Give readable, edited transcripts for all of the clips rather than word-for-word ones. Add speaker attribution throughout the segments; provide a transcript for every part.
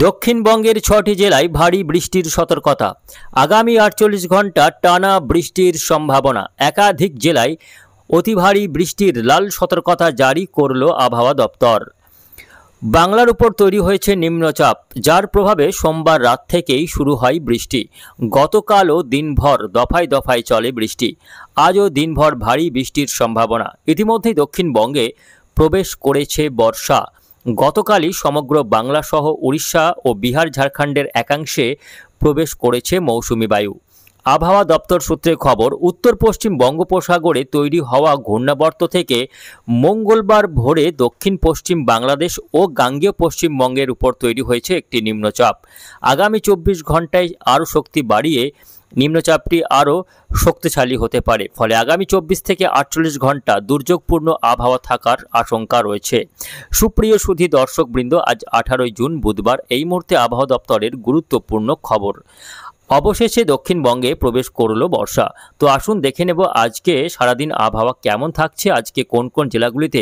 Speaker 1: দক্ষিণবঙ্গের ৬টি জেলায় ভারী বৃষ্টির সতর্কতা। আগামী ৪৮ ঘন্টা টানা বৃষ্টির সম্ভাবনা। একাধিক জেলায় অতি ভারী বৃষ্টির লাল সতর্কতা জারি করল আবহাওয়া দপ্তর। বাংলার উপর তৈরি হয়েছে নিম্নচাপ, যার প্রভাবে সোমবার রাত থেকেই শুরু হয় বৃষ্টি। গতকালও দিনভর দফায় দফায় চলে বৃষ্টি। আজও দিনভর ভারী বৃষ্টির সম্ভাবনা। ইতিমধ্যেই দক্ষিণবঙ্গে প্রবেশ করেছে বর্ষা। গতকালই সমগ্র বাংলা সহ উড়িষ্যা ও বিহার ঝাড়খণ্ডের একাংশে প্রবেশ করেছে মৌসুমি বায়ু। আবহাওয়া দপ্তর সূত্রে খবর, উত্তর পশ্চিম বঙ্গোপসাগরে তৈরি হওয়া ঘূর্ণাবর্ত থেকে মঙ্গলবার ভোরে দক্ষিণ পশ্চিম বাংলাদেশ ও গাঙ্গেয় পশ্চিমবঙ্গের উপর তৈরি হয়েছে একটি নিম্নচাপ। আগামী ২৪ ঘন্টায় আরও শক্তি বাড়িয়ে নিম্নচাপটি আরও শক্তিশালী হতে পারে। ফলে আগামী ২৪ থেকে ৪৮ ঘন্টা দুর্যোগপূর্ণ আবহাওয়া থাকার আশঙ্কা রয়েছে। সুপ্রিয় সুধী দর্শকবৃন্দ, আজ ১৮ জুন বুধবার। এই মুহূর্তে আবহাওয়া দপ্তরের গুরুত্বপূর্ণ খবর। অবশেষে দক্ষিণবঙ্গে প্রবেশ করল বর্ষা। তো আসুন দেখে নেব আজকে সারাদিন আবহাওয়া কেমন থাকছে, আজকে কোন কোন জেলাগুলিতে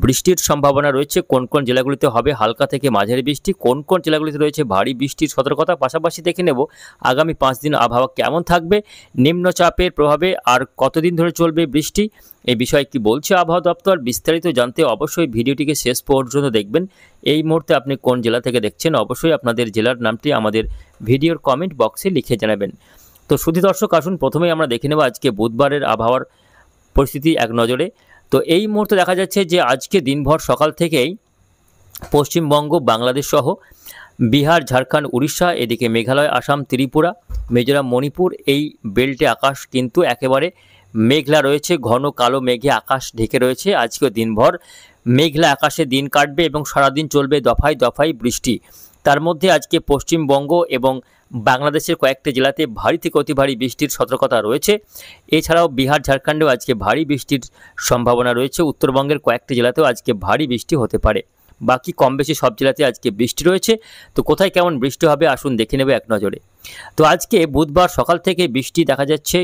Speaker 1: বৃষ্টির সম্ভাবনা রয়েছে, কোন কোন জেলাগুলিতে হবে হালকা থেকে মাঝারি বৃষ্টি, কোন কোন জেলাগুলিতে রয়েছে ভারী বৃষ্টির সতর্কতা। পাশাপাশি দেখে নেব আগামী ৫ দিন আবহাওয়া কেমন থাকবে, নিম্নচাপের প্রভাবে আর কতদিন ধরে চলবে বৃষ্টি, এই বিষয়ে কি বলছে আবহাওয়া দপ্তর। বিস্তারিত জানতে অবশ্যই ভিডিওটিকে শেষ পর্যন্ত দেখবেন। এই মুহূর্তে আপনি কোন জেলা থেকে দেখছেন, অবশ্যই আপনাদের জেলার নামটি আমাদের ভিডিওর কমেন্ট বক্সে লিখে জানাবেন। তো সুধী দর্শক, আসুন প্রথমেই আমরা দেখে নেব আজকে বুধবারের আবহাওয়ার পরিস্থিতি এক নজরে। তো এই মুহূর্তে দেখা যাচ্ছে যে আজকে দিনভর সকাল থেকেই পশ্চিমবঙ্গ, বাংলাদেশ সহ বিহার, ঝাড়খণ্ড, উড়িষ্যা, এদিকে মেঘালয়, আসাম, ত্রিপুরা, মিজোরাম, মণিপুর, এই বেল্টে আকাশ কিন্তু একেবারে মেঘলা রয়েছে। ঘন কালো মেঘে আকাশ ঢেকে রয়েছে। আজকে দিনভর মেঘলা আকাশে দিন কাটবে এবং সারাদিন চলবে দফায় দফায় বৃষ্টি। তার মধ্যে আজকে পশ্চিমবঙ্গ এবং বাংলাদেশের কয়েকটি জেলাতে ভারী থেকে অতি ভারী বৃষ্টির সতর্কতা রয়েছে। এছাড়াও বিহার, ঝাড়খণ্ডেও আজকে ভারী বৃষ্টির সম্ভাবনা রয়েছে। উত্তরবঙ্গের কয়েকটি জেলাতেও আজকে ভারী বৃষ্টি হতে পারে। বাকি কম বেশি সব জেলাতে আজকে বৃষ্টি রয়েছে। তো কোথায় কেমন বৃষ্টি হবে আসুন দেখে নেব এক নজরে। তো আজকে বুধবার সকাল থেকে বৃষ্টি দেখা যাচ্ছে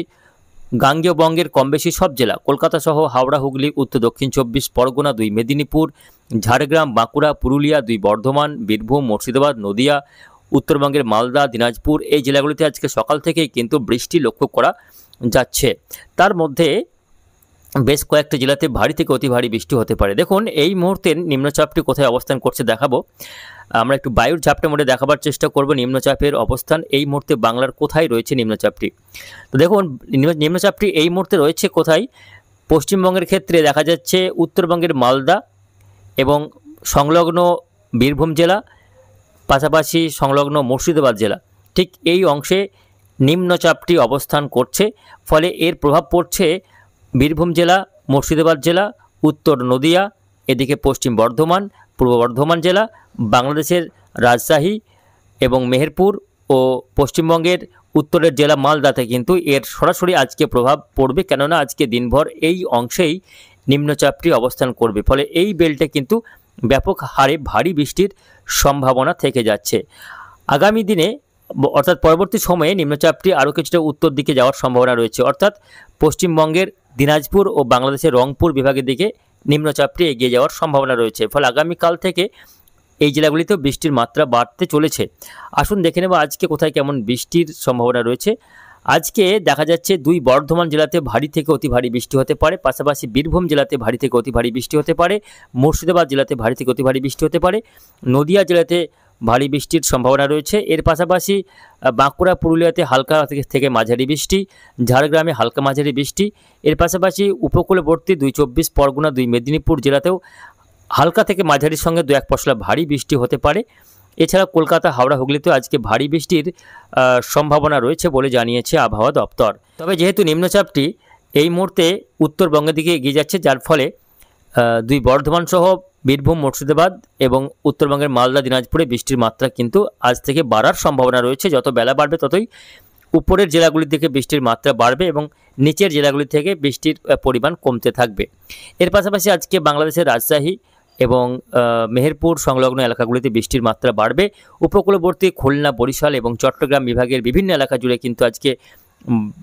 Speaker 1: গাঙ্গেয় বঙ্গের কম বেশি সব জেলা, কলকাতা সহ হাওড়া, হুগলি, উত্তর দক্ষিণ ২৪ পরগনা, ২ মেদিনীপুর, ঝাড়গ্রাম, বাঁকুড়া, পুরুলিয়া, ২ বর্ধমান, বীরভূম, মুর্শিদাবাদ, নদিয়া, উত্তরবঙ্গের মালদা, দিনাজপুর, এই জেলাগুলিতে আজকে সকাল থেকেই কিন্তু বৃষ্টি লক্ষ্য করা যাচ্ছে। তার মধ্যে বেশ কয়েকটি জেলাতে ভারী থেকে অতি ভারী বৃষ্টি হতে পারে। দেখুন এই মুহূর্তে নিম্নচাপটি কোথায় অবস্থান করছে দেখাবো। আমরা একটু বায়ুর ঝাপটা মোড়ে দেখাবার চেষ্টা করব নিম্নচাপের অবস্থান এই মুহূর্তে বাংলার কোথায় রয়েছে নিম্নচাপটি। তো দেখুন নিম্নচাপটি এই মুহূর্তে রয়েছে কোথায়। পশ্চিমবঙ্গের ক্ষেত্রে দেখা যাচ্ছে উত্তরবঙ্গের মালদা এবং সংলগ্ন বীরভূম জেলা, পাশাপাশি সংলগ্ন মুর্শিদাবাদ জেলা, ঠিক এই অংশে নিম্নচাপটি অবস্থান করছে। ফলে এর প্রভাব পড়ছে বীরভূম জেলা, মুর্শিদাবাদ জেলা, উত্তর নদিয়া, এদিকে পশ্চিম বর্ধমান, পূর্ব বর্ধমান জেলা, বাংলাদেশের রাজশাহী এবং মেহেরপুর ও পশ্চিমবঙ্গের উত্তরের জেলা মালদাতে কিন্তু এর সরাসরি আজকে প্রভাব পড়বে। কেননা আজকে দিনভর এই অংশেই নিম্নচাপটি অবস্থান করবে। ফলে এই বেল্টে কিন্তু ব্যাপক হারে ভারী বৃষ্টির সম্ভাবনা থেকে যাচ্ছে। আগামী দিনে অর্থাৎ পরবর্তী সময়ে নিম্নচাপটি আরও কিছুটা উত্তর দিকে যাওয়ার সম্ভাবনা রয়েছে। অর্থাৎ পশ্চিমবঙ্গের দিনাজপুর ও বাংলাদেশের রংপুর বিভাগের দিকে নিম্নচাপটি এগিয়ে যাওয়ার সম্ভাবনা রয়েছে। ফলে আগামীকাল থেকে এই জেলাগুলিতেও বৃষ্টির মাত্রা বাড়তে চলেছে। আসুন দেখে নেব আজকে কোথায় কেমন বৃষ্টির সম্ভাবনা রয়েছে। আজকে দেখা যাচ্ছে ২ বর্ধমান জেলাতে ভারী থেকে অতি ভারী বৃষ্টি হতে পারে। পাশাপাশি বীরভূম জেলাতে ভারী থেকে অতি ভারী বৃষ্টি হতে পারে। মুর্শিদাবাদ জেলাতে ভারী থেকে অতি ভারী বৃষ্টি হতে পারে। নদিয়া জেলাতে ভারী বৃষ্টির সম্ভাবনা রয়েছে। এর পাশাপাশি বাঁকুড়া, পুরুলিয়াতে হালকা থেকে মাঝারি বৃষ্টি, ঝাড়গ্রামে হালকা মাঝারি বৃষ্টি। এর পাশাপাশি উপকূলবর্তী ২ ২৪ পরগনা, ২ মেদিনীপুর জেলাতেও হালকা থেকে মাঝারির সঙ্গে ২-১ পশলা ভারী বৃষ্টি হতে পারে। এছাড়া কলকাতা, হাওড়া, হুগলিতেও আজকে ভারী বৃষ্টির সম্ভাবনা রয়েছে বলে জানিয়েছে আবহাওয়া দপ্তর। তবে যেহেতু নিম্নচাপটি এই মুহূর্তে উত্তরবঙ্গের দিকে এগিয়ে যাচ্ছে, যার ফলে ২ বর্ধমান সহ বীরভূম, মুর্শিদাবাদ এবং উত্তরবঙ্গের মালদা, দিনাজপুরে বৃষ্টির মাত্রা কিন্তু আজ থেকে বাড়ার সম্ভাবনা রয়েছে। যত বেলা বাড়বে ততই উপরের জেলাগুলির দিকে বৃষ্টির মাত্রা বাড়বে এবং নিচের জেলাগুলি থেকে বৃষ্টির পরিমাণ কমতে থাকবে। এর পাশাপাশি আজকে বাংলাদেশের রাজশাহী এবং মেহেরপুর সংলগ্ন এলাকাগুলিতে বৃষ্টির মাত্রা বাড়বে। উপকূলবর্তী খুলনা, বরিশাল এবং চট্টগ্রাম বিভাগের বিভিন্ন এলাকা জুড়ে কিন্তু আজকে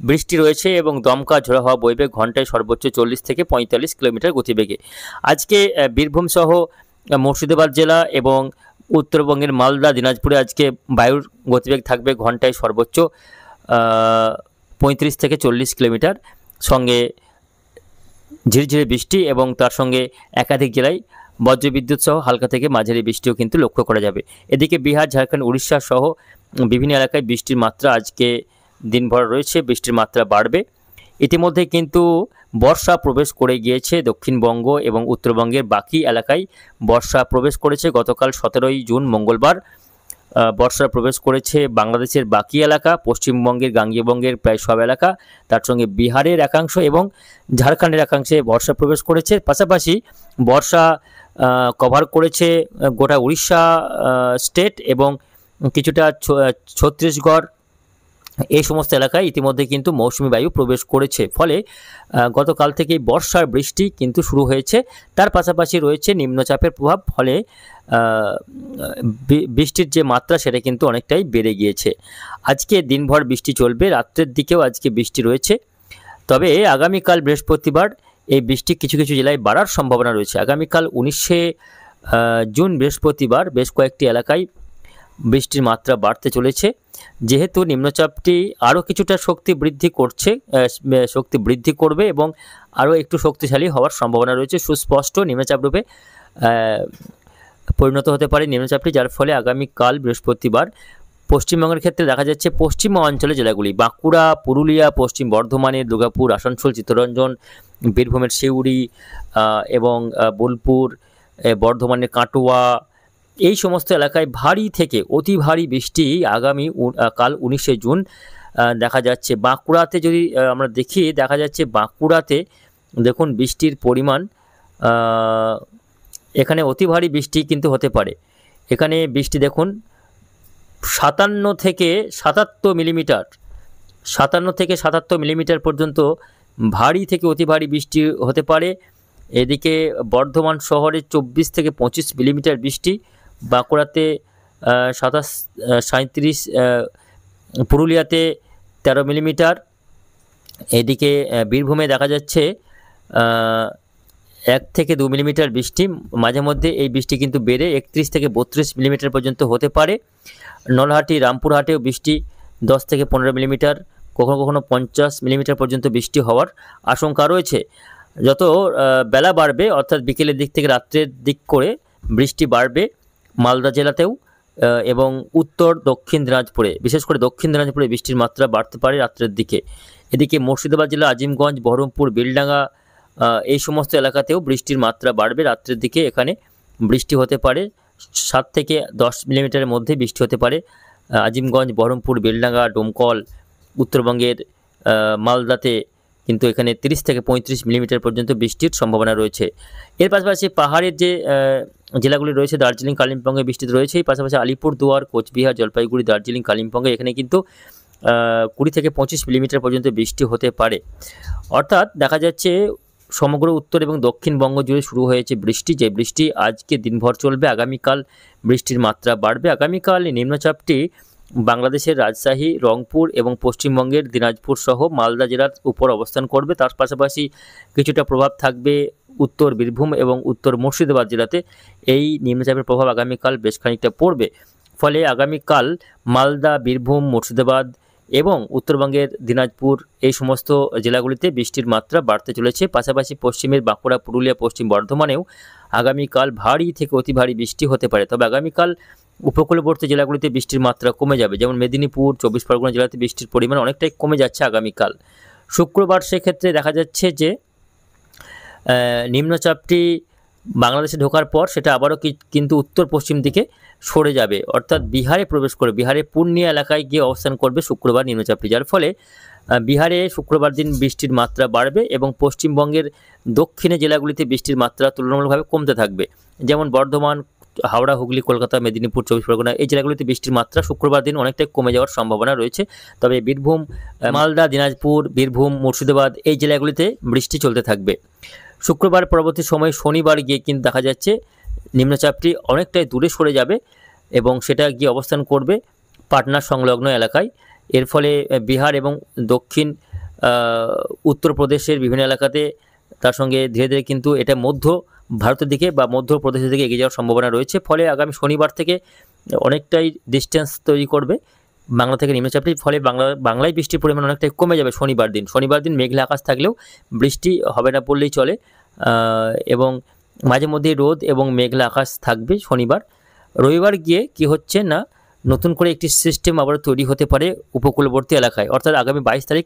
Speaker 1: বৃষ্টি রয়েছে এবং দমকা ঝোড়ো হাওয়া বইবে ঘন্টায় সর্বোচ্চ 40 থেকে 45 কিলোমিটার গতিবেগে। আজকে বীরভূম সহ মুর্শিদাবাদ জেলা এবং উত্তরবঙ্গের মালদা দিনাজপুরে আজকে বায়ুর গতিবেগ থাকবে ঘন্টায় সর্বোচ্চ 35 থেকে 40 কিলোমিটার, সঙ্গে ঝিরঝিরে বৃষ্টি এবং তার সঙ্গে একাধিক জেলায় বজ্রবিদ্যুৎ সহ হালকা থেকে মাঝারি বৃষ্টিও কিন্তু লক্ষ্য করা যাবে। এদিকে বিহার, ঝাড়খণ্ড, উড়িষ্যা সহ বিভিন্ন এলাকায় বৃষ্টির মাত্রা আজকে দিনভর রয়েছে, বৃষ্টির মাত্রা বাড়বে। ইতিমধ্যে কিন্তু বর্ষা প্রবেশ করে গিয়েছে দক্ষিণবঙ্গ এবং উত্তরবঙ্গের বাকি এলাকায় বর্ষা প্রবেশ করেছে। গতকাল 17ই জুন মঙ্গলবার বর্ষা প্রবেশ করেছে বাংলাদেশের বাকি এলাকা, পশ্চিমবঙ্গের গাঙ্গেয়বঙ্গের প্রায় সব এলাকা, তার সঙ্গে বিহারের একাংশ এবং ঝাড়খণ্ডের একাংশে বর্ষা প্রবেশ করেছে। পাশাপাশি বর্ষা কভার করেছে গোটা উড়িষ্যা স্টেট এবং কিছুটা ছত্তিশগড়, এই সমস্ত এলাকায় ইতিমধ্যে কিন্তু মৌসুমি বায়ু প্রবেশ করেছে। ফলে গতকাল থেকেই বর্ষার বৃষ্টি কিন্তু শুরু হয়েছে। তার পাশাপাশি রয়েছে নিম্নচাপের প্রভাব, ফলে বৃষ্টির যে মাত্রা সেটা কিন্তু অনেকটাই বেড়ে গিয়েছে। আজকে দিনভর বৃষ্টি চলবে, রাত্রের দিকেও আজকে বৃষ্টি রয়েছে। তবে আগামীকাল বৃহস্পতিবার এই বৃষ্টি কিছু কিছু জেলায় বাড়ার সম্ভাবনা রয়েছে। আগামীকাল 19শে জুন বৃহস্পতিবার বেশ কয়েকটি এলাকায় বৃষ্টির মাত্রা বাড়তে চলেছে। যেহেতু নিম্নচাপটি আরও কিছুটা শক্তি বৃদ্ধি করবে এবং আরও একটু শক্তিশালী হওয়ার সম্ভাবনা রয়েছে। সুস্পষ্ট নিম্নচাপ রূপে পরিণত হতে পারে নিম্নচাপটি, যার ফলে আগামীকাল বৃহস্পতিবার পশ্চিমবঙ্গের ক্ষেত্রে দেখা যাচ্ছে পশ্চিমা অঞ্চলের জেলাগুলি বাঁকুড়া, পুরুলিয়া, পশ্চিম বর্ধমানের দুর্গাপুর, আসানসোল, চিত্তরঞ্জন, বীরভূমের সিউড়ি এবং বোলপুর, বর্ধমানের কাটোয়া, এই সমস্ত এলাকায় ভারী থেকে অতি ভারী বৃষ্টি কাল 19শে জুন দেখা যাচ্ছে। বাঁকুড়াতে যদি আমরা দেখি, দেখা যাচ্ছে বাঁকুড়াতে দেখুন বৃষ্টির পরিমাণ, এখানে অতি ভারী বৃষ্টি কিন্তু হতে পারে। এখানে বৃষ্টি দেখুন 57 থেকে 77 মিলিমিটার পর্যন্ত ভারী থেকে অতি ভারী বৃষ্টি হতে পারে। এদিকে বর্ধমান শহরে 24 থেকে 25 মিলিমিটার বৃষ্টি, বাঁকুড়াতে 37, পুরুলিয়াতে 13 মিলিমিটার, এদিকে বীরভূমে দেখা যাচ্ছে 1 থেকে 2 মিলিমিটার বৃষ্টি। মাঝে মধ্যে এই বৃষ্টি কিন্তু বেড়ে 31 থেকে 32 মিলিমিটার পর্যন্ত হতে পারে। নলহাটি, রামপুরহাটেও বৃষ্টি 10 থেকে 15 মিলিমিটার, কখনো কখনো 50 মিলিমিটার পর্যন্ত বৃষ্টি হওয়ার আশঙ্কা রয়েছে। যত বেলা বাড়বে, অর্থাৎ বিকেলের দিক থেকে রাত্রের দিক করে বৃষ্টি বাড়বে মালদা জেলাতেও এবং উত্তর দক্ষিণ দিনাজপুরে, বিশেষ করে দক্ষিণ দিনাজপুরে বৃষ্টির মাত্রা বাড়তে পারে রাত্রের দিকে। এদিকে মুর্শিদাবাদ জেলা আজিমগঞ্জ, বহরমপুর, বেলডাঙ্গা, এই সমস্ত এলাকাতেও বৃষ্টির মাত্রা বাড়বে রাত্রের দিকে। এখানে বৃষ্টি হতে পারে 7 থেকে 10 মিলিমিটারের মধ্যে বৃষ্টি হতে পারে। আজিমগঞ্জ, বহরমপুর, বেলডাঙ্গা, ডোমকল, উত্তরবঙ্গের মালদাতে কিন্তু এখানে 30 থেকে 35 মিলিমিটার পর্যন্ত বৃষ্টির সম্ভাবনা রয়েছে। এর পাশাপাশি পাহাড়ের যে জেলাগুলি রয়েছে, দার্জিলিং, কালিম্পংয়ে বৃষ্টি রয়েছে। এই পাশাপাশি আলিপুরদুয়ার, কোচবিহার, জলপাইগুড়ি, দার্জিলিং, কালিম্পংয়ে এখানে কিন্তু 20 থেকে 25 মিলিমিটার পর্যন্ত বৃষ্টি হতে পারে। অর্থাৎ দেখা যাচ্ছে সমগ্র উত্তর এবং দক্ষিণবঙ্গ জুড়ে শুরু হয়েছে বৃষ্টি, যে বৃষ্টি আজকে দিনভর চলবে। আগামীকাল বৃষ্টির মাত্রা বাড়বে। আগামীকাল নিম্নচাপটি বাংলাদেশের রাজশাহী, রংপুর এবং পশ্চিমবঙ্গের দিনাজপুর সহ মালদা জেলার উপর অবস্থান করবে। তার পাশাপাশি কিছুটা প্রভাব থাকবে উত্তর বীরভূম এবং উত্তর মুর্শিদাবাদ জেলাতে। এই নিম্নচাপের প্রভাব আগামীকাল বেশ খানিকটা পড়বে। ফলে আগামীকাল মালদা, বীরভূম, মুর্শিদাবাদ এবং উত্তরবঙ্গের দিনাজপুর, এই সমস্ত জেলাগুলিতে বৃষ্টির মাত্রা বাড়তে চলেছে। পাশাপাশি পশ্চিমের বাঁকুড়া, পুরুলিয়া, পশ্চিম বর্ধমানেও আগামীকাল ভারী থেকে অতি ভারী বৃষ্টি হতে পারে। তবে আগামীকাল উপকূলবর্তী জেলাগুলিতে বৃষ্টির মাত্রা কমে যাবে, যেমন মেদিনীপুর, 24 পরগনা জেলাতে বৃষ্টির পরিমাণ অনেকটাই কমে যাচ্ছে আগামীকাল। শুক্রবার সেক্ষেত্রে দেখা যাচ্ছে যে নিম্নচাপটি বাংলাদেশে ঢোকার পর সেটা আবারও কিন্তু উত্তর পশ্চিম দিকে সরে যাবে, অর্থাৎ বিহারে প্রবেশ করে বিহারের পূর্ণিয়া এলাকায় গিয়ে অবস্থান করবে শুক্রবার নিম্নচাপটি, যার ফলে বিহারে শুক্রবার দিন বৃষ্টির মাত্রা বাড়বে এবং পশ্চিমবঙ্গের দক্ষিণে জেলাগুলিতে বৃষ্টির মাত্রা তুলনামূলকভাবে কমতে থাকবে। যেমন বর্ধমান, হাওড়া, হুগলি, কলকাতা, মেদিনীপুর, 24 পরগনা, এই জেলাগুলিতে বৃষ্টির মাত্রা শুক্রবার দিন অনেকটাই কমে যাওয়ার সম্ভাবনা রয়েছে। তবে বীরভূম, মালদা, দিনাজপুর, বীরভূম, মুর্শিদাবাদ, এই জেলাগুলিতে বৃষ্টি চলতে থাকবে। শুক্রবার পরবর্তী সময় শনিবার গিয়ে কিন্তু দেখা যাচ্ছে নিম্নচাপটি অনেকটাই দূরে সরে যাবে এবং সেটা গিয়ে অবস্থান করবে পাটনা সংলগ্ন এলাকায়। এর ফলে বিহার এবং দক্ষিণ উত্তরপ্রদেশের বিভিন্ন এলাকাতে তার সঙ্গে ধীরে ধীরে কিন্তু এটা মধ্য ভারতের দিকে বা মধ্যপ্রদেশের দিকে এগিয়ে যাওয়ার সম্ভাবনা রয়েছে। ফলে আগামী শনিবার থেকে অনেকটাই ডিস্টেন্স তৈরি করবে বাংলা থেকে নিম্নচাপটি। ফলে বাংলায় বৃষ্টির পরিমাণ অনেকটাই কমে যাবে শনিবার দিন মেঘলা আকাশ থাকলেও বৃষ্টি হবে না বললেই চলে, এবং মাঝে মধ্যে রোদ এবং মেঘলা আকাশ থাকবে শনিবার। রবিবার গিয়ে কি হচ্ছে না, নতুন করে একটি সিস্টেম আবার তৈরি হতে পারে উপকূলবর্তী এলাকায়, অর্থাৎ আগামী 22 তারিখ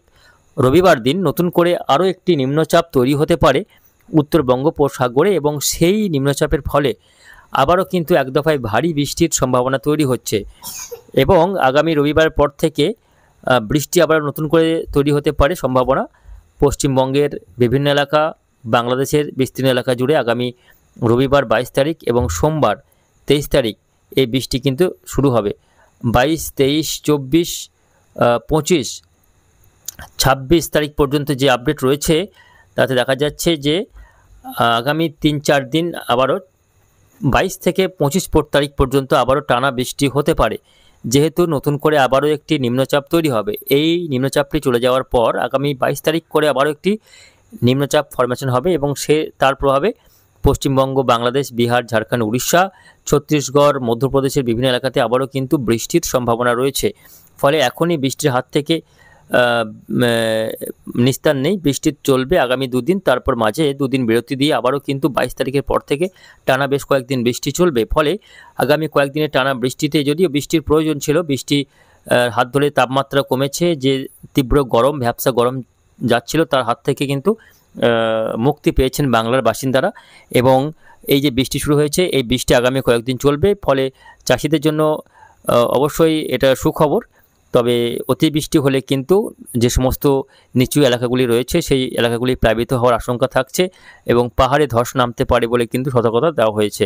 Speaker 1: রবিবার দিন নতুন করে আরও একটি নিম্নচাপ তৈরি হতে পারে উত্তর বঙ্গোপসাগরে, এবং সেই নিম্নচাপের ফলে আবারও কিন্তু এক দফায় ভারী বৃষ্টির সম্ভাবনা তৈরি হচ্ছে। এবং আগামী রবিবার পর থেকে বৃষ্টি আবার নতুন করে তৈরি হতে পারে সম্ভাবনা পশ্চিমবঙ্গের বিভিন্ন এলাকা, বাংলাদেশের বিস্তীর্ণ এলাকা জুড়ে আগামী রবিবার 22 তারিখ এবং সোমবার 23 তারিখ এই বৃষ্টি কিন্তু শুরু হবে। 22, 23, 24, 25, 26 তারিখ পর্যন্ত যে আপডেট রয়েছে তাতে দেখা যাচ্ছে যে আগামী 3-4 দিন আবারও 22 থেকে 25 তারিখ পর্যন্ত আবারও টানা বৃষ্টি হতে পারে, যেহেতু নতুন করে আবারও একটি নিম্নচাপ তৈরি হবে। এই নিম্নচাপটি চলে যাওয়ার পর আগামী 22 তারিখ করে আবারও একটি নিম্নচাপ ফরমেশন হবে, এবং তার প্রভাবে পশ্চিমবঙ্গ, বাংলাদেশ, বিহার, ঝাড়খণ্ড, উড়িষ্যা, ছত্তিশগড়, মধ্যপ্রদেশের বিভিন্ন এলাকাতে আবারও কিন্তু বৃষ্টির সম্ভাবনা রয়েছে। ফলে এখনই বৃষ্টির হাত থেকে নিস্তার নেই, বৃষ্টি চলবে আগামী 2 দিন, তারপর মাঝে 2 দিন বিরতি দিয়ে আবারও কিন্তু 22 তারিখের পর থেকে টানা বেশ কয়েকদিন বৃষ্টি চলবে। ফলে আগামী কয়েকদিনের টানা বৃষ্টিতে, যদিও বৃষ্টির প্রয়োজন ছিল, বৃষ্টি হাত ধরে তাপমাত্রা কমেছে, যে তীব্র গরম, ভ্যাপসা গরম যাচ্ছিল তার হাত থেকে কিন্তু মুক্তি পেয়েছেন বাংলার বাসিন্দারা, এবং এই যে বৃষ্টি শুরু হয়েছে এই বৃষ্টি আগামী কয়েকদিন চলবে। ফলে চাষিদের জন্য অবশ্যই এটা সুখবর। তবে অতিবৃষ্টি হলে কিন্তু যে সমস্ত নিচু এলাকাগুলি রয়েছে সেই এলাকাগুলি প্লাবিত হওয়ার আশঙ্কা থাকছে, এবং পাহাড়ে ধস নামতে পারে বলে কিন্তু সতর্কতা দেওয়া হয়েছে।